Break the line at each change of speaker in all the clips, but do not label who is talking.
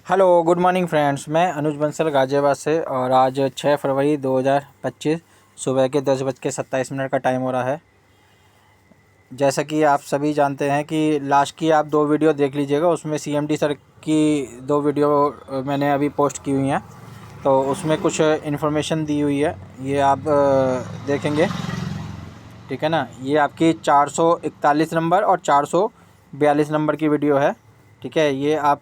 Hello good morning friends, मैं अनुज बंसल गाज़ियाबाद से। और आज 6 फरवरी 2025 सुबह के 10:27 का टाइम हो रहा है। जैसा कि आप सभी जानते हैं कि लास्ट की आप 2 वीडियो देख लीजिएगा, उसमें सीएमडी सर की 2 वीडियो मैंने अभी पोस्ट की हुई हैं, तो उसमें कुछ इन्फॉर्मेशन दी हुई है, ये आप देखेंगे। ठीक है ना। ये आपकी 441 नंबर और 442 नंबर की वीडियो है। ठीक है, ये आप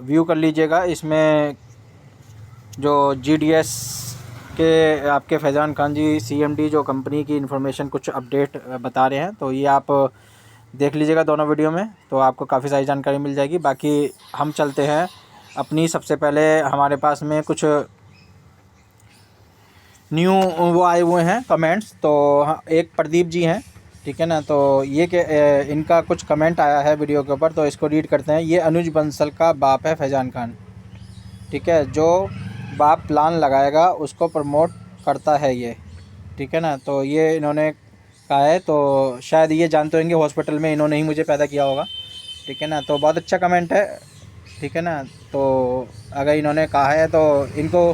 व्यू कर लीजिएगा। इसमें जो जीडीएस के आपके फैज़ान खान जी सीएमडी जो कंपनी की इन्फॉर्मेशन कुछ अपडेट बता रहे हैं, तो ये आप देख लीजिएगा दोनों वीडियो में, तो आपको काफ़ी सारी जानकारी मिल जाएगी। बाकी हम चलते हैं अपनी। सबसे पहले हमारे पास में कुछ न्यू वो आए हुए हैं कमेंट्स। तो एक प्रदीप जी हैं, ठीक है ना। तो ये कि इनका कुछ कमेंट आया है वीडियो के ऊपर, तो इसको रीड करते हैं। ये अनुज बंसल का बाप है फैज़ान खान, ठीक है। जो बाप प्लान लगाएगा उसको प्रमोट करता है ये, ठीक है ना। तो ये इन्होंने कहा है, तो शायद ये जानते होंगे हॉस्पिटल में इन्होंने ही मुझे पैदा किया होगा, ठीक है ना। तो बहुत अच्छा कमेंट है, ठीक है ना। तो अगर इन्होंने कहा है तो इनको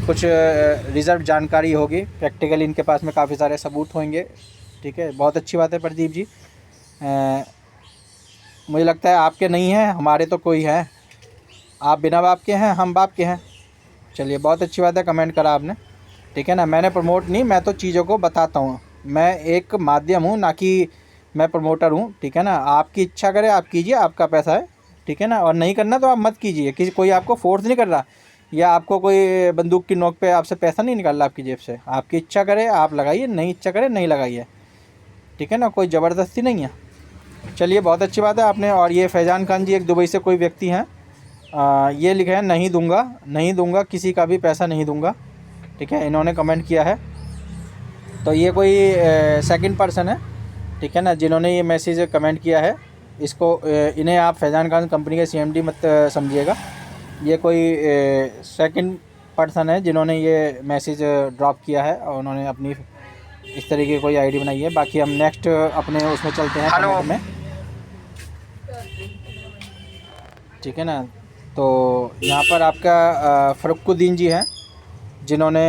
कुछ रिज़र्व जानकारी होगी, प्रैक्टिकल इनके पास में काफ़ी सारे सबूत होंगे, ठीक है। बहुत अच्छी बात है प्रदीप जी। मुझे लगता है आपके नहीं हैं, हमारे तो कोई है। आप बिना बाप के हैं, हम बाप के हैं। चलिए, बहुत अच्छी बात है, कमेंट करा आपने, ठीक है ना। मैंने प्रमोट नहीं, मैं तो चीज़ों को बताता हूँ। मैं एक माध्यम हूँ, ना कि मैं प्रमोटर हूँ, ठीक है ना। आपकी इच्छा करे आप कीजिए, आपका पैसा है, ठीक है ना। और नहीं करना तो आप मत कीजिए। किसी कोई आपको फोर्स नहीं कर रहा, या आपको कोई बंदूक की नोक पे आपसे पैसा नहीं निकाल रहा आपकी जेब से। आपकी इच्छा करे आप लगाइए, नहीं इच्छा करे नहीं लगाइए, ठीक है ना। कोई ज़बरदस्ती नहीं है। चलिए, बहुत अच्छी बात है आपने। और ये फैज़ान खान जी एक दुबई से कोई व्यक्ति हैं, ये लिखे हैं नहीं दूंगा, नहीं दूंगा, किसी का भी पैसा नहीं दूंगा, ठीक है, इन्होंने कमेंट किया है। तो ये कोई सेकंड पर्सन है, ठीक है ना, जिन्होंने ये मैसेज कमेंट किया है। इसको इन्हें आप फैज़ान खान कंपनी के सीएमडी मत समझिएगा। ये कोई सेकंड पर्सन है जिन्होंने ये मैसेज ड्रॉप किया है, और उन्होंने अपनी इस तरीके की कोई आईडी बनाई है। बाकी हम नेक्स्ट अपने उसमें चलते हैं कमेंट में, ठीक है ना। तो यहाँ पर आपका फ़रुकुद्दीन जी हैं, जिन्होंने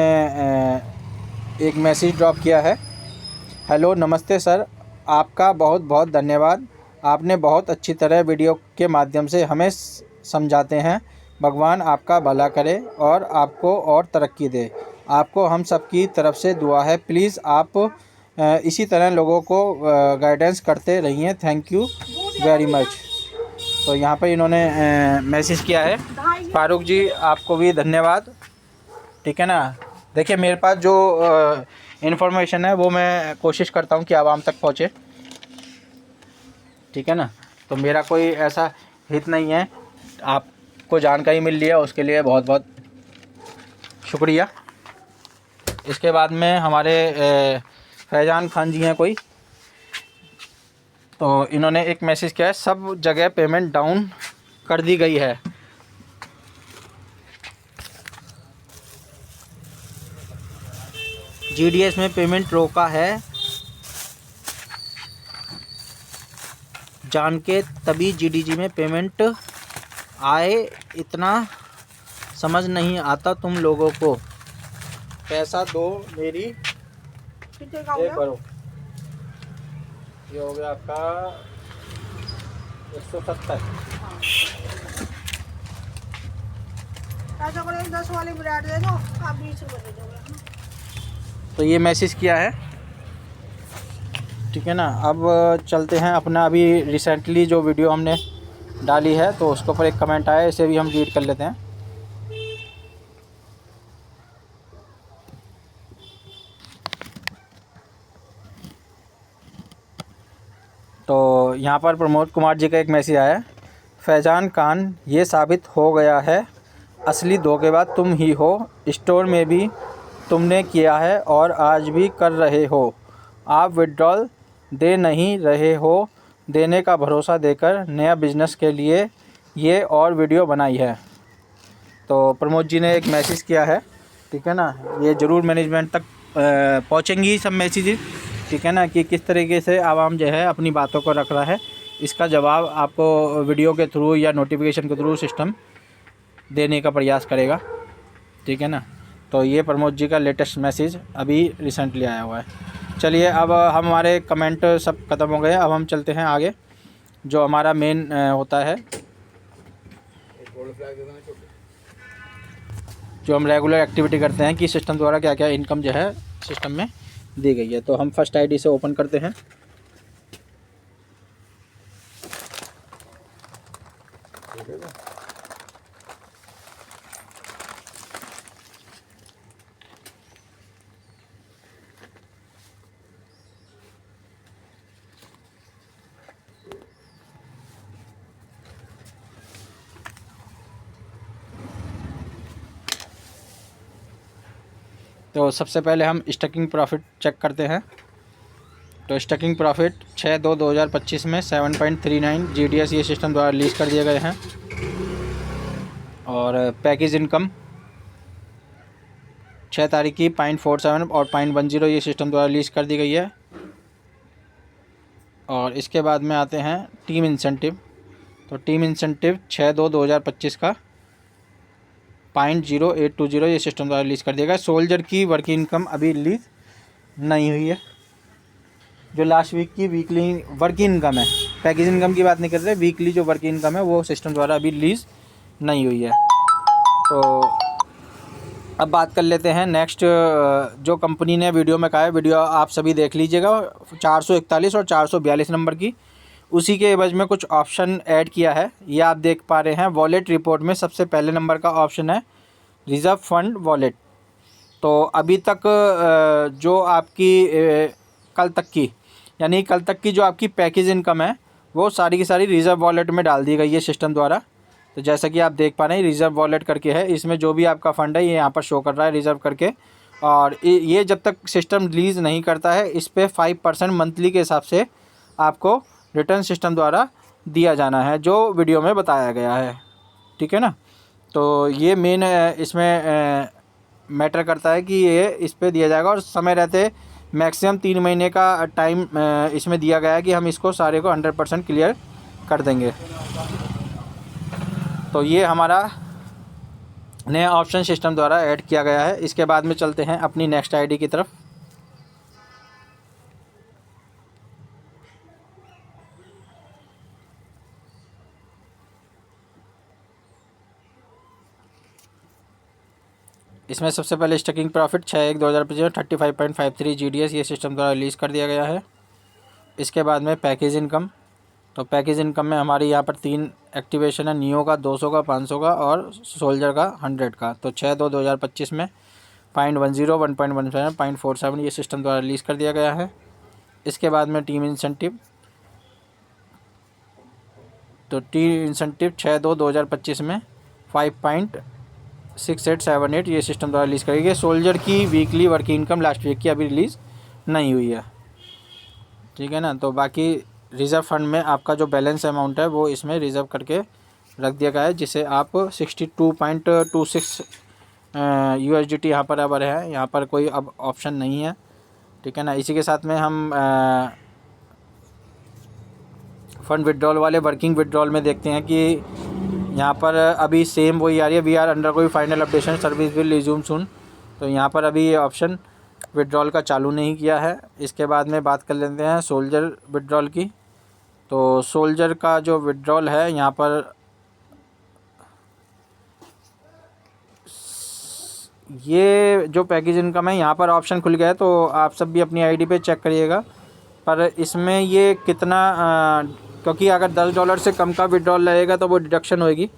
एक मैसेज ड्रॉप किया है। हेलो नमस्ते सर, आपका बहुत बहुत धन्यवाद। आपने बहुत अच्छी तरह वीडियो के माध्यम से हमें समझाते हैं। भगवान आपका भला करे और आपको और तरक्की दे। आपको हम सबकी तरफ से दुआ है। प्लीज़ आप इसी तरह लोगों को गाइडेंस करते रहिए। Thank you very much. तो यहाँ पर इन्होंने मैसेज किया है। फारूक जी, आपको भी धन्यवाद, ठीक है ना। देखिए, मेरे पास जो इन्फॉर्मेशन है वो मैं कोशिश करता हूँ कि आवाम तक पहुँचे, ठीक है ना। तो मेरा कोई ऐसा हित नहीं है। आपको जानकारी मिल रही है, उसके लिए बहुत बहुत शुक्रिया। इसके बाद में हमारे फैज़ान खान जी हैं कोई, तो इन्होंने एक मैसेज किया है। सब जगह पेमेंट डाउन कर दी गई है। जीडीएस में पेमेंट रोका है, जान के तभी जीडीजी में पेमेंट आए। इतना समझ नहीं आता तुम लोगों को। पैसा दो मेरी ये करो। ये हो गया आपका 170। ऐसा करो 10 वाली ब्रेड दे दो, आप 20 रुपये दे दोगे। तो ये मैसेज किया है, ठीक है ना। अब चलते हैं अपना अभी रिसेंटली जो वीडियो हमने डाली है, तो उसके ऊपर एक कमेंट आया है, इसे भी हम रीड कर लेते हैं। तो यहाँ पर प्रमोद कुमार जी का एक मैसेज आया है। फैज़ान खान, ये साबित हो गया है असली धोखेबाज तुम ही हो। स्टोर में भी तुमने किया है और आज भी कर रहे हो। आप विड्रॉल दे नहीं रहे हो, देने का भरोसा देकर नया बिजनेस के लिए ये और वीडियो बनाई है। तो प्रमोद जी ने एक मैसेज किया है, ठीक है ना। ये ज़रूर मैनेजमेंट तक पहुँचेंगी सब मैसेज, ठीक है ना, कि किस तरीके से आवाम जो है अपनी बातों को रख रहा है। इसका जवाब आपको वीडियो के थ्रू या नोटिफिकेशन के थ्रू सिस्टम देने का प्रयास करेगा, ठीक है ना। तो ये प्रमोद जी का लेटेस्ट मैसेज अभी रिसेंटली आया हुआ है। चलिए अब हमारे कमेंट सब ख़त्म हो गए, अब हम चलते हैं आगे जो हमारा मेन होता है, जो हम रेगुलर एक्टिविटी करते हैं कि सिस्टम द्वारा क्या क्या इनकम जो है सिस्टम में दी गई है। तो हम फर्स्ट आईडी से ओपन करते हैं। तो सबसे पहले हम स्टकिंग प्रॉफिट चेक करते हैं। तो स्टकिंग प्रॉफिट 6/2/2025 में 7.39 GDS ये सिस्टम द्वारा रिलीज़ कर दिए गए हैं। और पैकेज इनकम 6 तारीख की 0.47 और 0.10 ये सिस्टम द्वारा रिलीज़ कर दी गई है। और इसके बाद में आते हैं टीम इंसेंटिव। तो टीम इंसेंटिव 6/2/2025 का 0.0820 ये सिस्टम द्वारा रिलीज़ कर दिया गया। सोल्जर की वर्किंग इनकम अभी रिलीज़ नहीं हुई है। जो लास्ट वीक की वीकली वर्किंग इनकम है, पैकेज इनकम की बात नहीं कर रहे, वीकली जो वर्किंग इनकम है वो सिस्टम द्वारा अभी रिलीज़ नहीं हुई है। तो अब बात कर लेते हैं नेक्स्ट, जो कंपनी ने वीडियो में कहा है, वीडियो आप सभी देख लीजिएगा 441 और 442 नंबर की, उसी के एवज में कुछ ऑप्शन ऐड किया है। ये आप देख पा रहे हैं वॉलेट रिपोर्ट में सबसे पहले नंबर का ऑप्शन है रिज़र्व फंड वॉलेट। तो अभी तक जो आपकी कल तक की, यानी कल तक की जो आपकी पैकेज इनकम है वो सारी की सारी रिज़र्व वॉलेट में डाल दी गई है सिस्टम द्वारा। तो जैसा कि आप देख पा रहे हैं रिज़र्व वॉलेट करके है, इसमें जो भी आपका फ़ंड है ये यहाँ पर शो कर रहा है रिज़र्व करके। और ये जब तक सिस्टम रिलीज़ नहीं करता है इस पर 5% मंथली के हिसाब से आपको रिटर्न सिस्टम द्वारा दिया जाना है, जो वीडियो में बताया गया है, ठीक है ना। तो ये मेन इसमें मैटर करता है कि ये इस पे दिया जाएगा। और समय रहते मैक्सिमम 3 महीने का टाइम इसमें दिया गया है कि हम इसको सारे को 100% क्लियर कर देंगे। तो ये हमारा नया ऑप्शन सिस्टम द्वारा ऐड किया गया है। इसके बाद में चलते हैं अपनी नेक्स्ट आईडी की तरफ। इसमें सबसे पहले स्टकिंग प्रॉफिट 6/1/2025 में 35.53 GDS ये सिस्टम द्वारा रिलीज़ कर दिया गया है। इसके बाद में पैकेज इनकम, तो पैकेज इनकम में हमारी यहाँ पर 3 एक्टिवेशन है, नियो का 200 का 500 का और सोल्जर का 100 का। तो 6/2/2025 में 0.10 1.17 0.47 ये सिस्टम द्वारा रिलीज़ कर दिया गया है। इसके बाद में टीम इंसेंटिव, तो टीम इंसेंटिव 6/2/2025 में 5.6878 ये सिस्टम द्वारा रिलीज़ करेगी। सोल्जर की weekly working income last week की अभी रिलीज़ नहीं हुई है, ठीक है ना। तो बाकी रिज़र्व फंड में आपका जो बैलेंस अमाउंट है वो इसमें रिज़र्व करके रख दिया गया है, जिसे आप 62.26 USDT यहाँ पर अब है, यहाँ पर कोई अब ऑप्शन नहीं है, ठीक है ना। इसी के साथ में हम फंड विड्रॉल वाले वर्किंग विड्रॉल में देखते हैं कि यहाँ पर अभी सेम वही आ रही है, वी आर अंडर कोई final updation service will resume soon. तो यहाँ पर अभी ये ऑप्शन विड्रॉल का चालू नहीं किया है। इसके बाद में बात कर लेते हैं सोल्जर विड्रॉल की। तो सोल्जर का जो विड्रॉल है यहाँ पर ये जो पैकेज इनकम है यहाँ पर ऑप्शन खुल गया है, तो आप सब भी अपनी आईडी पे चेक करिएगा। पर इसमें ये कितना क्योंकि अगर $10 से कम का विड्रॉल रहेगा तो वो डिडक्शन होएगी,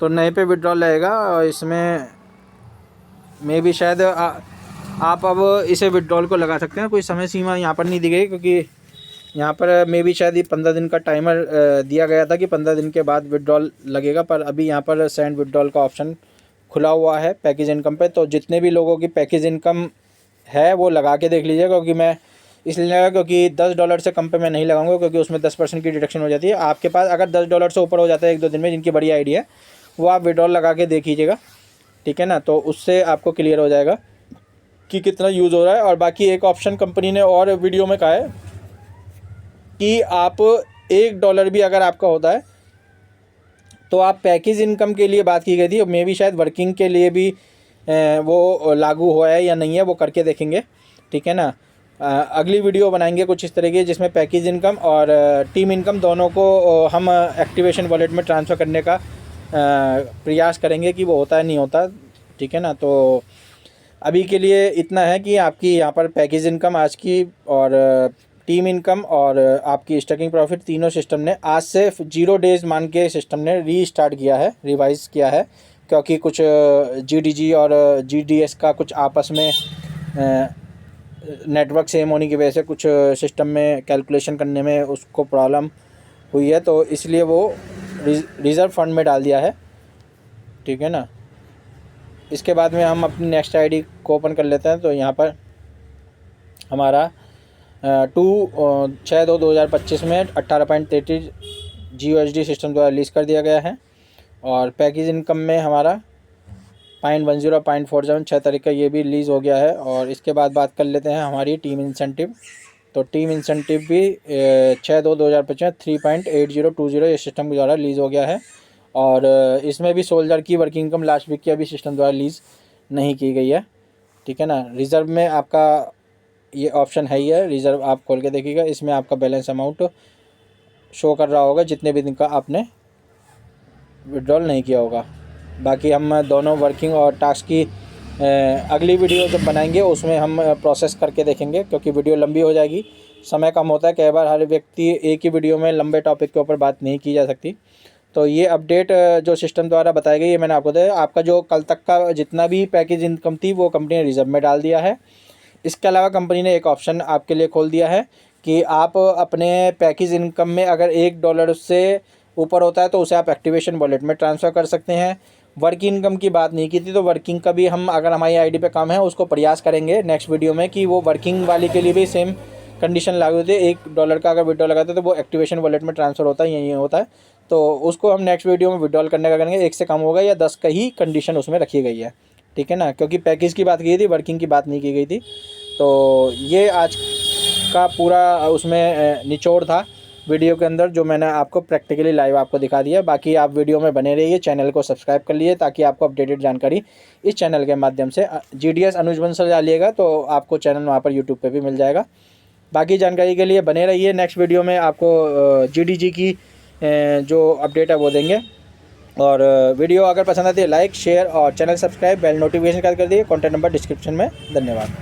तो नए पे विड्रॉल रहेगा। और इसमें मे भी शायद आप अब इसे विड्रॉल को लगा सकते हैं, कोई समय सीमा यहाँ पर नहीं दी गई, क्योंकि यहाँ पर मे भी शायद ये 15 दिन का टाइमर दिया गया था कि 15 दिन के बाद विड्रॉल लगेगा। पर अभी यहाँ पर सेंड विड्रॉल का ऑप्शन खुला हुआ है पैकेज इनकम पे। तो जितने भी लोगों की पैकेज इनकम है वो लगा के देख लीजिए, क्योंकि मैं इसलिए लगा क्योंकि $10 से कम पे मैं नहीं लगाऊंगा, क्योंकि उसमें 10% की डिडक्शन हो जाती है। आपके पास अगर $10 से ऊपर हो जाता है 1-2 दिन में, जिनकी बड़ी आईडी है वो आप विड्रॉल लगा के देख लीजिएगा, ठीक है ना। तो उससे आपको क्लियर हो जाएगा कि कितना यूज़ हो रहा है। और बाकी एक ऑप्शन कंपनी ने और वीडियो में कहा है कि आप $1 भी अगर आपका होता है तो आप पैकेज इनकम के लिए बात की गई थी, मे भी शायद वर्किंग के लिए भी वो लागू हुआ है या नहीं है, वो करके देखेंगे, ठीक है ना। अगली वीडियो बनाएंगे कुछ इस तरह की जिसमें पैकेज इनकम और टीम इनकम दोनों को हम एक्टिवेशन वॉलेट में ट्रांसफ़र करने का प्रयास करेंगे कि वो होता है नहीं होता, ठीक है ना। तो अभी के लिए इतना है कि आपकी यहाँ पर पैकेज इनकम आज की और टीम इनकम और आपकी स्टकिंग प्रॉफिट तीनों सिस्टम ने आज से 0 डेज़ मान के सिस्टम ने रीस्टार्ट किया है, रिवाइज़ किया है, क्योंकि कुछ GDG और GDS का कुछ आपस में नेटवर्क सेम होने की वजह से कुछ सिस्टम में कैलकुलेशन करने में उसको प्रॉब्लम हुई है, तो इसलिए वो रिज़र्व फंड में डाल दिया है, ठीक है ना। इसके बाद में हम अपनी नेक्स्ट आईडी को ओपन कर लेते हैं। तो यहाँ पर हमारा 6/2/2025 में 18.33 GUSD सिस्टम द्वारा रिलीज़ कर दिया गया है और पैकेज इनकम में हमारा 0.10 0.47 6 तारीख का ये भी रिलीज़ हो गया है। और इसके बाद बात कर लेते हैं हमारी टीम इंसेंटिव। तो टीम इंसेंटिव भी 6/2/2025 में 3.8020 ये सिस्टम के द्वारा रिलीज़ हो गया है और इसमें भी सोल्जर की वर्किंग इनकम लास्ट वीक की अभी सिस्टम द्वारा रिलीज़ नहीं की गई है, ठीक है ना। रिज़र्व में आपका ये ऑप्शन है ही है, रिज़र्व आप खोल के देखिएगा, इसमें आपका बैलेंस अमाउंट शो कर रहा होगा जितने भी दिन का आपने विड्रॉल नहीं किया होगा। बाकी हम दोनों वर्किंग और टास्क की अगली वीडियो जब बनाएंगे उसमें हम प्रोसेस करके देखेंगे, क्योंकि वीडियो लंबी हो जाएगी, समय कम होता है, कई बार हर व्यक्ति एक ही वीडियो में लंबे टॉपिक के ऊपर बात नहीं की जा सकती। तो ये अपडेट जो सिस्टम द्वारा बताई गई है मैंने आपको दिया। आपका जो कल तक का जितना भी पैकेज इनकम थी वो कंपनी ने रिजर्व में डाल दिया है। इसके अलावा कंपनी ने एक ऑप्शन आपके लिए खोल दिया है कि आप अपने पैकेज इनकम में अगर $1 से ऊपर होता है तो उसे आप एक्टिवेशन वॉलेट में ट्रांसफ़र कर सकते हैं। वर्किंग इनकम की बात नहीं की थी, तो वर्किंग का भी हम अगर हमारी आईडी पे काम है उसको प्रयास करेंगे नेक्स्ट वीडियो में कि वो वर्किंग वाले के लिए भी सेम कंडीशन लागू होती है। $1 का अगर विड्रॉल लगाते हैं तो वो एक्टिवेशन वॉलेट में ट्रांसफ़र होता है, यही होता है। तो उसको हम नेक्स्ट वीडियो में विड्रॉल करने का करेंगे, 1 से कम होगा या 10 का ही कंडीशन उसमें रखी गई है, ठीक है ना, क्योंकि पैकेज की बात की गई थी, वर्किंग की बात नहीं की गई थी। तो ये आज का पूरा उसमें निचोड़ था वीडियो के अंदर, जो मैंने आपको प्रैक्टिकली लाइव आपको दिखा दिया। बाकी आप वीडियो में बने रहिए, चैनल को सब्सक्राइब कर लीजिए ताकि आपको अपडेटेड जानकारी इस चैनल के माध्यम से GDS अनुज बंसल डालिएगा तो आपको चैनल वहाँ पर यूट्यूब पे भी मिल जाएगा। बाकी जानकारी के लिए बने रहिए, नेक्स्ट वीडियो में आपको GDG की जो अपडेट है वो देंगे। और वीडियो अगर पसंद आती है लाइक शेयर और चैनल सब्सक्राइब, बेल नोटिफिकेशन कर दिए। कॉन्टैक्ट नंबर डिस्क्रिप्शन में। धन्यवाद।